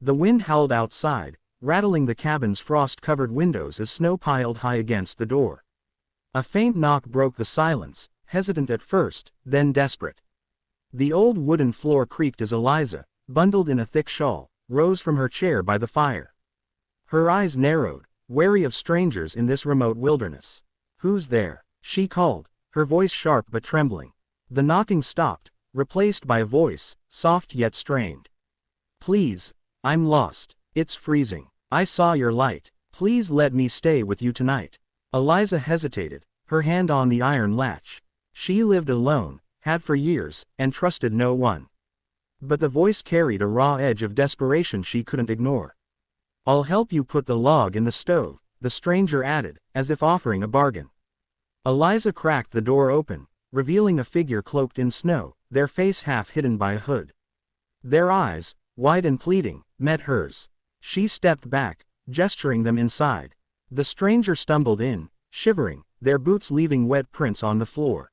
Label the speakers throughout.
Speaker 1: The wind howled outside, rattling the cabin's frost-covered windows as snow piled high against the door. A faint knock broke the silence, hesitant at first, then desperate. The old wooden floor creaked as Eliza, bundled in a thick shawl, rose from her chair by the fire. Her eyes narrowed, wary of strangers in this remote wilderness. "Who's there?" she called, her voice sharp but trembling. The knocking stopped, replaced by a voice, soft yet strained. "Please, I'm lost. It's freezing. I saw your light. Please let me stay with you tonight." Eliza hesitated, her hand on the iron latch. She lived alone, had for years, and trusted no one. But the voice carried a raw edge of desperation she couldn't ignore. "I'll help you put the log in the stove," the stranger added, as if offering a bargain. Eliza cracked the door open, revealing a figure cloaked in snow, their face half hidden by a hood. Their eyes, wide and pleading, met hers. She stepped back, gesturing them inside. The stranger stumbled in, shivering, their boots leaving wet prints on the floor.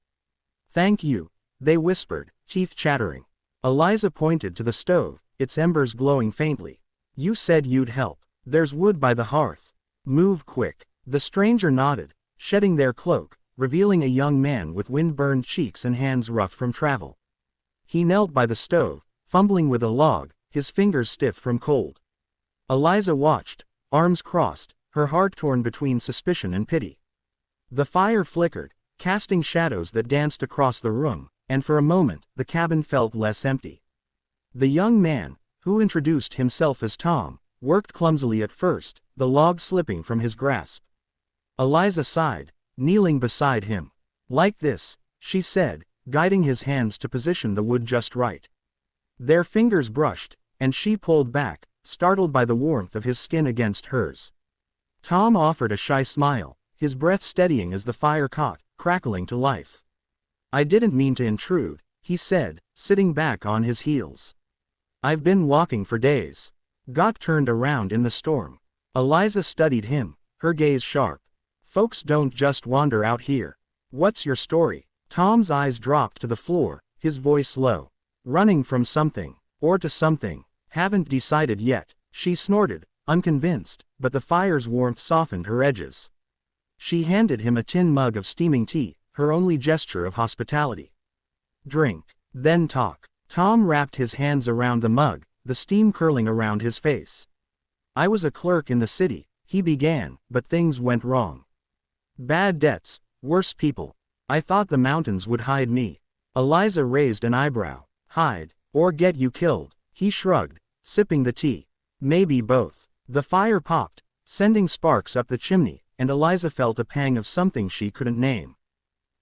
Speaker 1: "Thank you," they whispered, teeth chattering. Eliza pointed to the stove, its embers glowing faintly. "You said you'd help. There's wood by the hearth. Move quick." The stranger nodded, shedding their cloak, revealing a young man with wind-burned cheeks and hands rough from travel. He knelt by the stove, fumbling with a log, his fingers stiff from cold. Eliza watched, arms crossed, her heart torn between suspicion and pity. The fire flickered, casting shadows that danced across the room, and for a moment, the cabin felt less empty. The young man, who introduced himself as Tom, worked clumsily at first, the log slipping from his grasp. Eliza sighed, kneeling beside him. "Like this," she said, guiding his hands to position the wood just right. Their fingers brushed, and she pulled back, startled by the warmth of his skin against hers. Tom offered a shy smile, his breath steadying as the fire caught, crackling to life. "I didn't mean to intrude," he said, sitting back on his heels. "I've been walking for days." Got turned around in the storm. Eliza studied him, her gaze sharp. "Folks don't just wander out here. What's your story?" Tom's eyes dropped to the floor, his voice low. "Running from something, or to something. Haven't decided yet," she snorted, unconvinced, but the fire's warmth softened her edges. She handed him a tin mug of steaming tea, her only gesture of hospitality. "Drink, then talk." Tom wrapped his hands around the mug, the steam curling around his face. "I was a clerk in the city," he began, "but things went wrong. Bad debts, worse people. I thought the mountains would hide me." Eliza raised an eyebrow. "Hide, or get you killed," he shrugged, sipping the tea. "Maybe both." The fire popped, sending sparks up the chimney, and Eliza felt a pang of something she couldn't name.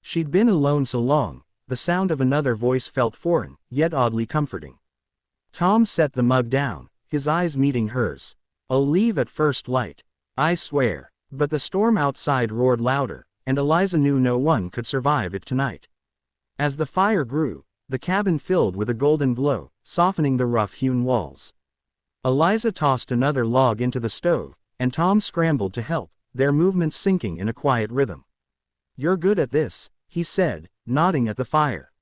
Speaker 1: She'd been alone so long, the sound of another voice felt foreign, yet oddly comforting. Tom set the mug down, his eyes meeting hers. "I'll leave at first light. I swear." But the storm outside roared louder, and Eliza knew no one could survive it tonight. As the fire grew, the cabin filled with a golden glow, softening the rough-hewn walls. Eliza tossed another log into the stove, and Tom scrambled to help, their movements syncing in a quiet rhythm. "You're good at this," he said, nodding at the fire.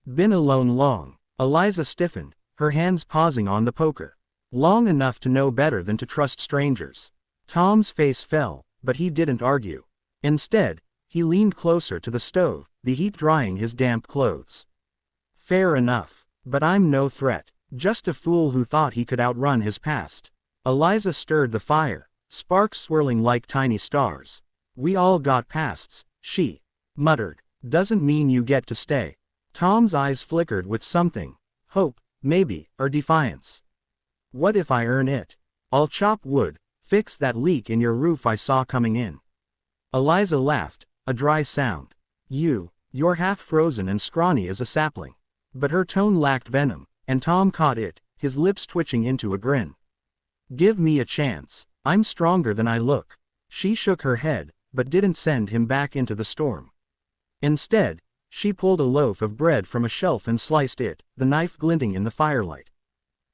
Speaker 1: "Been alone long." Eliza stiffened, her hands pausing on the poker. "Long enough to know better than to trust strangers." Tom's face fell, but he didn't argue. Instead, he leaned closer to the stove, the heat drying his damp clothes. "Fair enough. But I'm no threat. Just a fool who thought he could outrun his past." Eliza stirred the fire, sparks swirling like tiny stars. "We all got pasts," she muttered. "Doesn't mean you get to stay." Tom's eyes flickered with something. Hope, maybe, or defiance. "What if I earn it? I'll chop wood, fix that leak in your roof I saw coming in." Eliza laughed, a dry sound. You're half frozen and scrawny as a sapling." But her tone lacked venom, and Tom caught it, his lips twitching into a grin. "Give me a chance. I'm stronger than I look." She shook her head, but didn't send him back into the storm. Instead, she pulled a loaf of bread from a shelf and sliced it, the knife glinting in the firelight.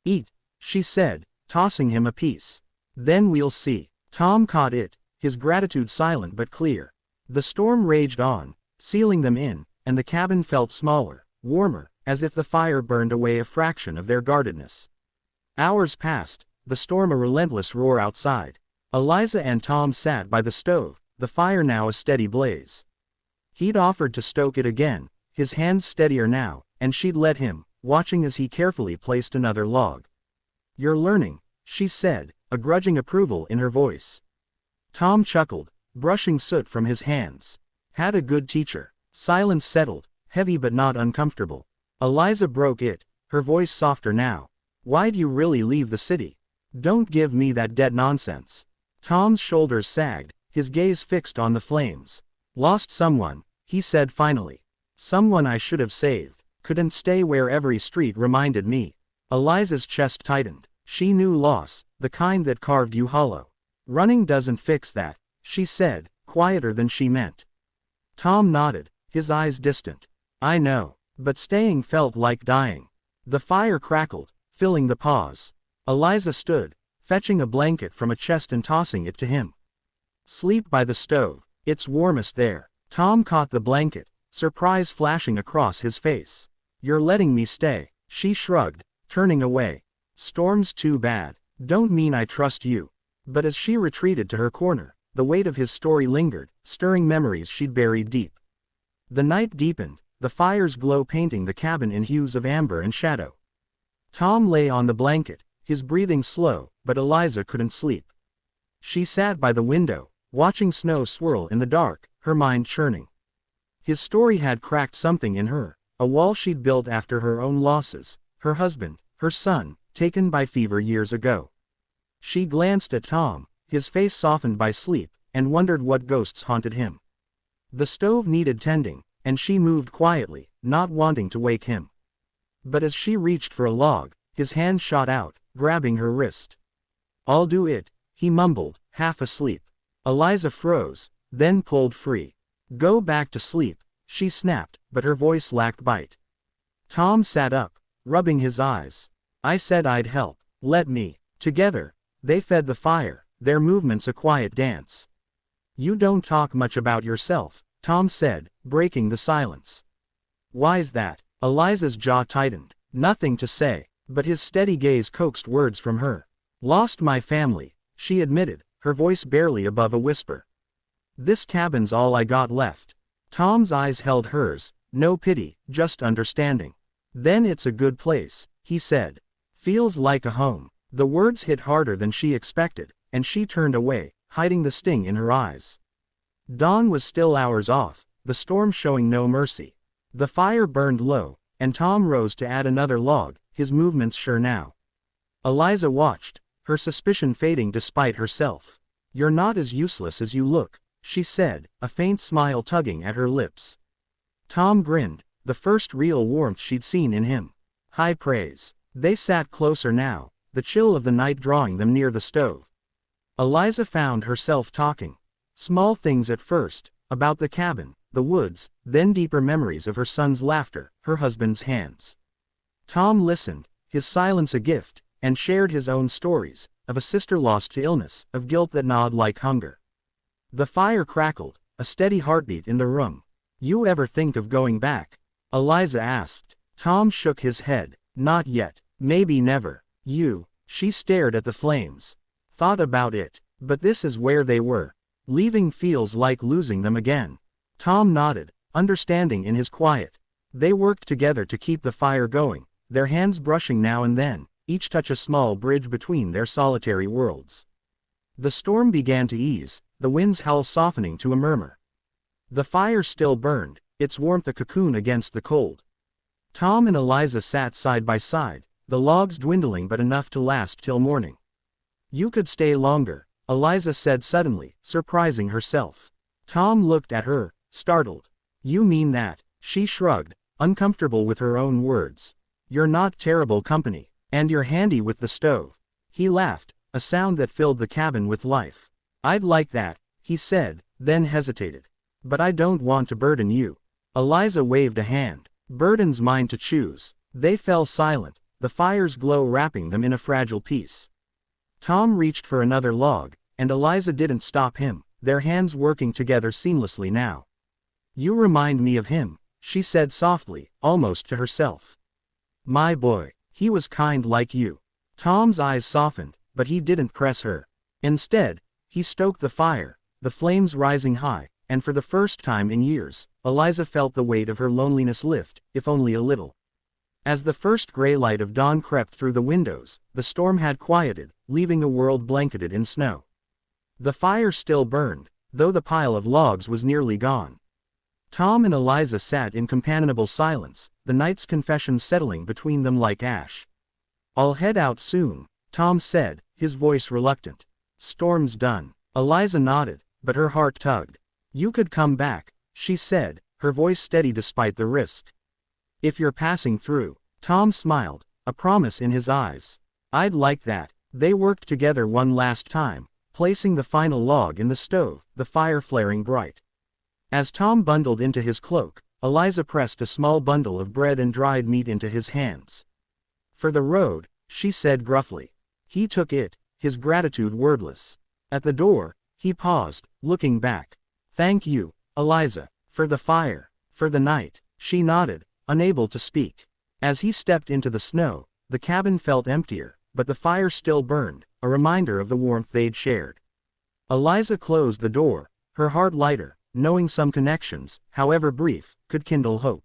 Speaker 1: "Eat," she said, tossing him a piece. "Then we'll see." Tom caught it, his gratitude silent but clear. The storm raged on, sealing them in, and the cabin felt smaller, warmer, as if the fire burned away a fraction of their guardedness. Hours passed, the storm a relentless roar outside. Eliza and Tom sat by the stove, the fire now a steady blaze. He'd offered to stoke it again, his hands steadier now, and she'd let him, watching as he carefully placed another log. "You're learning," she said, a grudging approval in her voice. Tom chuckled, brushing soot from his hands. "Had a good teacher." Silence settled, heavy but not uncomfortable. Eliza broke it, her voice softer now. "Why'd you really leave the city? Don't give me that debt nonsense." Tom's shoulders sagged, his gaze fixed on the flames. "Lost someone," he said finally. "Someone I should have saved. Couldn't stay where every street reminded me." Eliza's chest tightened. She knew loss, the kind that carved you hollow. "Running doesn't fix that," she said, quieter than she meant. Tom nodded, his eyes distant. "I know, but staying felt like dying." The fire crackled, filling the pause. Eliza stood, fetching a blanket from a chest and tossing it to him. "Sleep by the stove, it's warmest there." Tom caught the blanket, surprise flashing across his face. "You're letting me stay," she shrugged, turning away. "Storm's too bad. Don't mean I trust you." But as she retreated to her corner, the weight of his story lingered, stirring memories she'd buried deep. The night deepened, the fire's glow painting the cabin in hues of amber and shadow. Tom lay on the blanket, his breathing slow, but Eliza couldn't sleep. She sat by the window, watching snow swirl in the dark, her mind churning. His story had cracked something in her, a wall she'd built after her own losses, her husband, her son, taken by fever years ago. She glanced at Tom, his face softened by sleep, and wondered what ghosts haunted him. The stove needed tending, and she moved quietly, not wanting to wake him. But as she reached for a log, his hand shot out, grabbing her wrist. "I'll do it," he mumbled, half asleep. Eliza froze, then pulled free. "Go back to sleep," she snapped, but her voice lacked bite. Tom sat up, rubbing his eyes. "I said I'd help, let me." Together, they fed the fire, their movements a quiet dance. "You don't talk much about yourself," Tom said, breaking the silence. "Why's that?" Eliza's jaw tightened. Nothing to say, but his steady gaze coaxed words from her. "Lost my family," she admitted, her voice barely above a whisper. "This cabin's all I got left." Tom's eyes held hers, no pity, just understanding. "Then it's a good place," he said. "Feels like a home." The words hit harder than she expected, and she turned away, hiding the sting in her eyes. Dawn was still hours off, the storm showing no mercy. The fire burned low, and Tom rose to add another log, his movements sure now. Eliza watched, her suspicion fading despite herself. "You're not as useless as you look," she said, a faint smile tugging at her lips. Tom grinned, the first real warmth she'd seen in him. High praise. They sat closer now, the chill of the night drawing them near the stove. Eliza found herself talking. Small things at first, about the cabin, the woods, then deeper memories of her son's laughter, her husband's hands. Tom listened, his silence a gift, and shared his own stories, of a sister lost to illness, of guilt that gnawed like hunger. The fire crackled, a steady heartbeat in the room. "You ever think of going back?" Eliza asked. Tom shook his head. "Not yet, maybe never." "You?" She stared at the flames. "Thought about it, but this is where they were. Leaving feels like losing them again." Tom nodded, understanding in his quiet. They worked together to keep the fire going, their hands brushing now and then, each touch a small bridge between their solitary worlds. The storm began to ease, the wind's howl softening to a murmur. The fire still burned, its warmth a cocoon against the cold. Tom and Eliza sat side by side, the logs dwindling but enough to last till morning. "You could stay longer," Eliza said suddenly, surprising herself. Tom looked at her, startled. "You mean that?" She shrugged, uncomfortable with her own words. "You're not terrible company, and you're handy with the stove." He laughed, a sound that filled the cabin with life. "I'd like that," he said, then hesitated. "But I don't want to burden you." Eliza waved a hand. "Burden's mine to choose." They fell silent, the fire's glow wrapping them in a fragile peace. Tom reached for another log, and Eliza didn't stop him, their hands working together seamlessly now. "You remind me of him," she said softly, almost to herself. "My boy, he was kind like you." Tom's eyes softened, but he didn't press her. Instead, he stoked the fire, the flames rising high, and for the first time in years, Eliza felt the weight of her loneliness lift, if only a little. As the first gray light of dawn crept through the windows, the storm had quieted, leaving the world blanketed in snow. The fire still burned, though the pile of logs was nearly gone. Tom and Eliza sat in companionable silence, the night's confession settling between them like ash. "I'll head out soon," Tom said, his voice reluctant. "Storm's done." Eliza nodded, but her heart tugged. "You could come back," she said, her voice steady despite the risk. "If you're passing through." Tom smiled, a promise in his eyes. "I'd like that." They worked together one last time, placing the final log in the stove, the fire flaring bright. As Tom bundled into his cloak, Eliza pressed a small bundle of bread and dried meat into his hands. "For the road," she said gruffly. He took it, his gratitude wordless. At the door, he paused, looking back. "Thank you, Eliza, for the fire, for the night." She nodded, unable to speak. As he stepped into the snow, the cabin felt emptier, but the fire still burned, a reminder of the warmth they'd shared. Eliza closed the door, her heart lighter, knowing some connections, however brief, could kindle hope.